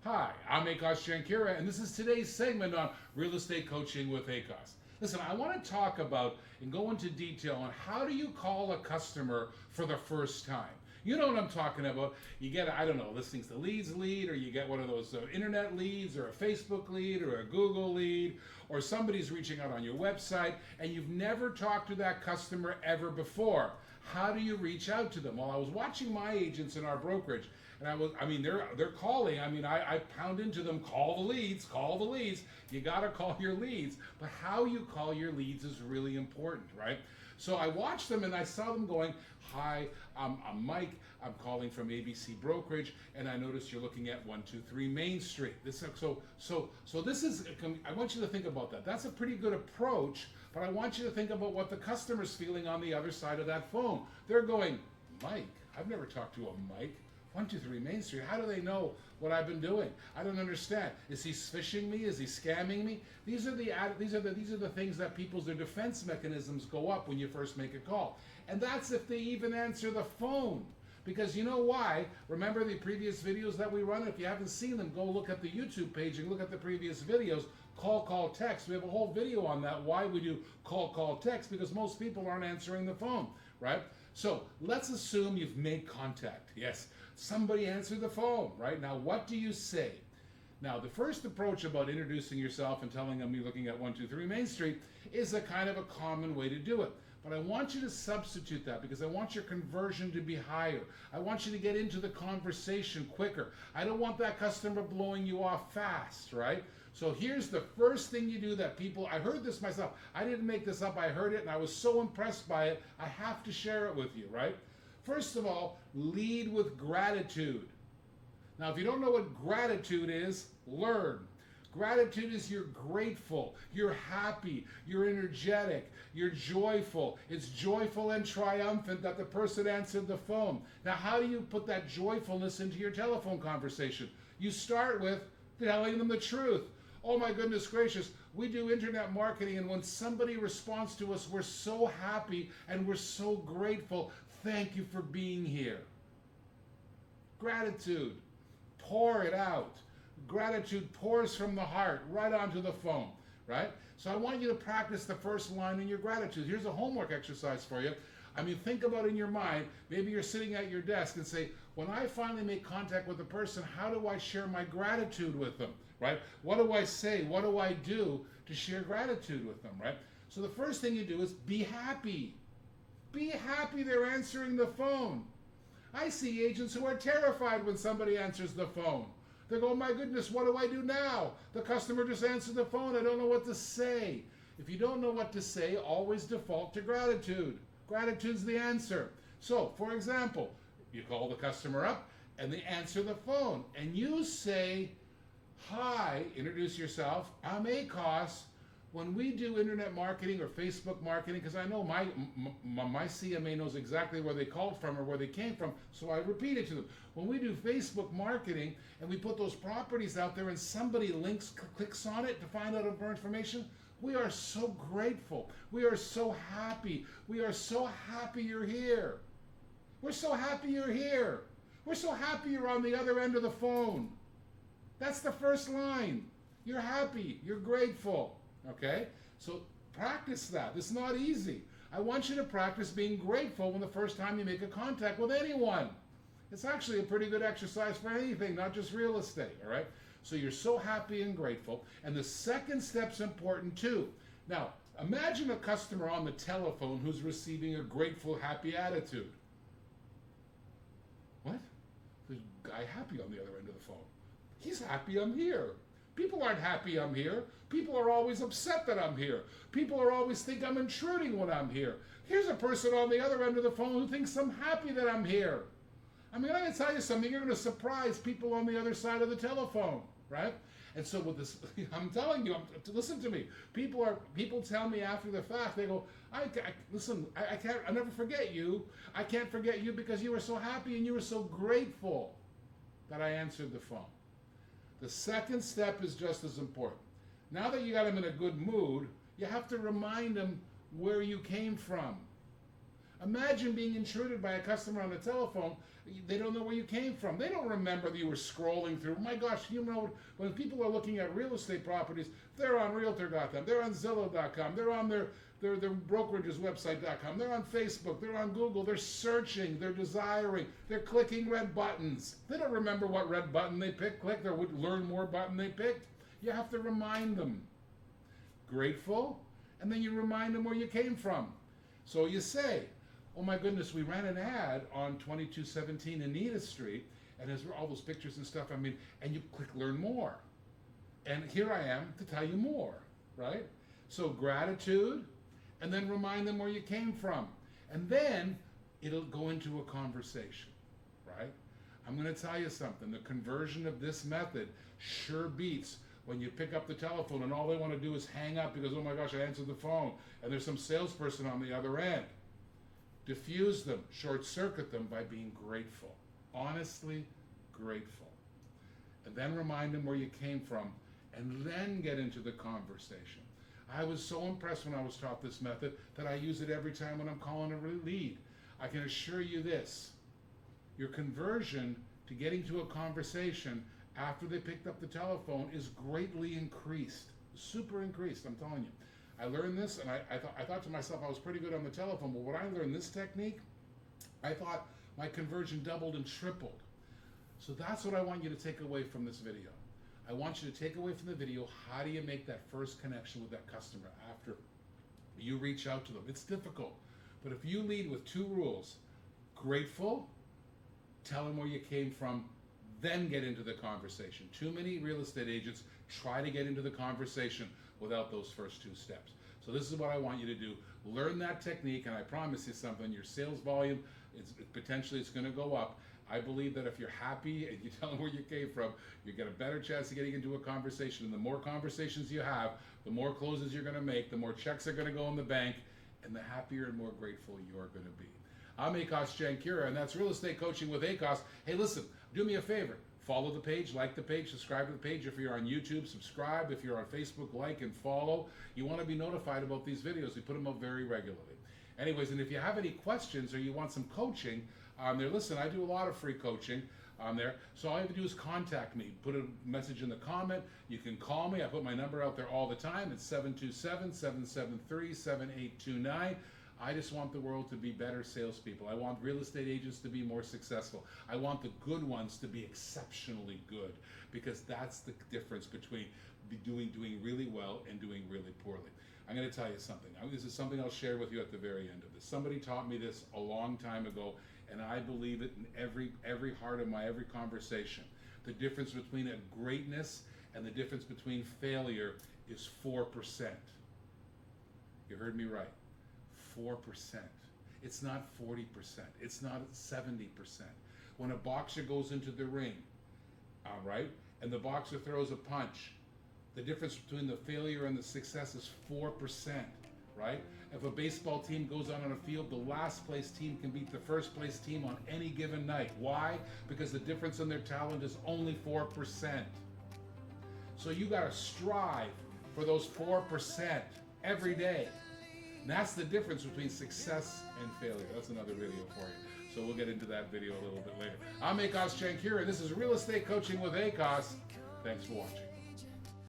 Hi, I'm Akos Jankira, and this is today's segment on real estate coaching with Akos. Listen, I want to talk about and go into detail on how do you call a customer for the first time. You know what I'm talking about. You get, I don't know, listings to leads lead, or you get one of those internet leads, or a Facebook lead, or a Google lead, or somebody's reaching out on your website, and you've never talked to that customer ever before. How do you reach out to them? Well, I was watching my agents in our brokerage, and they're calling. I pound into them, call the leads. You gotta call your leads, but how you call your leads is really important, right? So I watched them and I saw them going, hi, I'm Mike, I'm calling from ABC Brokerage, and I noticed you're looking at 123 Main Street. So this is, I want you to think about that. That's a pretty good approach, but I want you to think about what the customer's feeling on the other side of that phone. They're going, Mike, I've never talked to a Mike. 123 Main Street, how do they know what I've been doing? I don't understand. Is he phishing me? Is he scamming me? These are the things that their defense mechanisms go up when you first make a call. And that's if they even answer the phone. Because you know why? Remember the previous videos that we run? If you haven't seen them, go look at the YouTube page and look at the previous videos. Call, text. We have a whole video on that, why we do call, text, because most people aren't answering the phone, right? So let's assume you've made contact. Yes, somebody answered the phone, right? Now, what do you say? Now, the first approach about introducing yourself and telling them you're looking at 123 Main Street is a kind of a common way to do it. But I want you to substitute that because I want your conversion to be higher. I want you to get into the conversation quicker. I don't want that customer blowing you off fast, right? So here's the first thing you do that people, I heard this myself. I didn't make this up, I heard it and I was so impressed by it, I have to share it with you, right? First of all, lead with gratitude. Now, if you don't know what gratitude is, learn. Gratitude is you're grateful, you're happy, you're energetic, you're joyful. It's joyful and triumphant that the person answered the phone. Now, how do you put that joyfulness into your telephone conversation? You start with telling them the truth. Oh my goodness gracious, we do internet marketing, and when somebody responds to us, we're so happy and we're so grateful. Thank you for being here. Gratitude. Pour it out. Gratitude pours from the heart right onto the phone, right? So I want you to practice the first line in your gratitude. Here's a homework exercise for you. Think about in your mind, maybe you're sitting at your desk and say, when I finally make contact with a person, how do I share my gratitude with them, right? What do I say? What do I do to share gratitude with them, right? So the first thing you do is be happy. Be happy they're answering the phone. I see agents who are terrified when somebody answers the phone. They go, oh my goodness, what do I do now? The customer just answered the phone. I don't know what to say. If you don't know what to say, always default to gratitude. Gratitude's the answer. So, for example, you call the customer up and they answer the phone and you say, hi, introduce yourself, I'm Akos. When we do internet marketing or Facebook marketing, because I know my CMA knows exactly where they called from or where they came from, so I repeat it to them. When we do Facebook marketing and we put those properties out there and somebody clicks on it to find out more information, we are so grateful. We are so happy. We are so happy you're here. We're so happy you're here. We're so happy you're on the other end of the phone. That's the first line. You're happy. You're grateful. Okay? So practice that. It's not easy. I want you to practice being grateful when the first time you make a contact with anyone. It's actually a pretty good exercise for anything, not just real estate, all right? So you're so happy and grateful. And the second step's important too. Now, imagine a customer on the telephone who's receiving a grateful, happy attitude. What? There's a guy happy on the other end of the phone. He's happy I'm here. People aren't happy I'm here. People are always upset that I'm here. People are always think I'm intruding when I'm here. Here's a person on the other end of the phone who thinks I'm happy that I'm here. I'm going to tell you something. You're going to surprise people on the other side of the telephone, right? And so with this, I'm telling you, listen to me. People tell me after the fact, they go, I'll never forget you. I can't forget you because you were so happy and you were so grateful that I answered the phone. The second step is just as important. Now that you got them in a good mood, you have to remind them where you came from. Imagine being intruded by a customer on the telephone. They don't know where you came from. They don't remember that you were scrolling through. My gosh, you know, when people are looking at real estate properties, they're on Realtor.com, they're on Zillow.com, they're on their brokerage's website.com, they're on Facebook, they're on Google, they're searching, they're desiring, they're clicking red buttons. They don't remember what red button they clicked or what learn more button they picked. You have to remind them. Grateful, and then you remind them where you came from. So you say, oh my goodness, we ran an ad on 2217 Anita Street, and there's all those pictures and stuff, and you click learn more. And here I am to tell you more, right? So gratitude, and then remind them where you came from. And then it'll go into a conversation, right? I'm gonna tell you something, the conversion of this method sure beats when you pick up the telephone and all they wanna do is hang up because, oh my gosh, I answered the phone, and there's some salesperson on the other end. Diffuse them, short circuit them by being grateful, honestly grateful. And then remind them where you came from, and then get into the conversation. I was so impressed when I was taught this method that I use it every time when I'm calling a lead. I can assure you this, your conversion to getting to a conversation after they picked up the telephone is greatly increased, super increased, I'm telling you. I learned this, and I thought to myself I was pretty good on the telephone, but when I learned this technique, I thought my conversion doubled and tripled. So that's what I want you to take away from this video. I want you to take away from the video, how do you make that first connection with that customer after you reach out to them? It's difficult, but if you lead with 2 rules, grateful, tell them where you came from, then get into the conversation. Too many real estate agents try to get into the conversation without those first 2 steps. So this is what I want you to do. Learn that technique, and I promise you something, your sales volume, potentially it's gonna go up. I believe that if you're happy and you tell them where you came from, you get a better chance of getting into a conversation. And the more conversations you have, the more closes you're gonna make, the more checks are gonna go in the bank, and the happier and more grateful you're gonna be. I'm Akos Jankira, and that's Real Estate Coaching with Akos. Hey, listen, do me a favor. Follow the page, like the page, subscribe to the page. If you're on YouTube, subscribe. If you're on Facebook, like and follow. You want to be notified about these videos. We put them up very regularly. Anyways, and if you have any questions or you want some coaching on there, listen, I do a lot of free coaching on there. So all you have to do is contact me. Put a message in the comment. You can call me. I put my number out there all the time. It's 727-773-7829. I just want the world to be better salespeople. I want real estate agents to be more successful. I want the good ones to be exceptionally good, because that's the difference between doing really well and doing really poorly. I'm going to tell you something. This is something I'll share with you at the very end of this. Somebody taught me this a long time ago, and I believe it in every heart of my every conversation. The difference between a greatness and the difference between failure is 4%. You heard me right. 4%. It's not 40%. It's not 70%. When a boxer goes into the ring, all right, and the boxer throws a punch, the difference between the failure and the success is 4%, right? If a baseball team goes out on a field, the last place team can beat the first place team on any given night. Why? Because the difference in their talent is only 4%. So you got to strive for those 4% every day. And that's the difference between success and failure. That's another video for you. So we'll get into that video a little bit later. I'm Akos Jankira. This is Real Estate Coaching with Akos. Thanks for watching.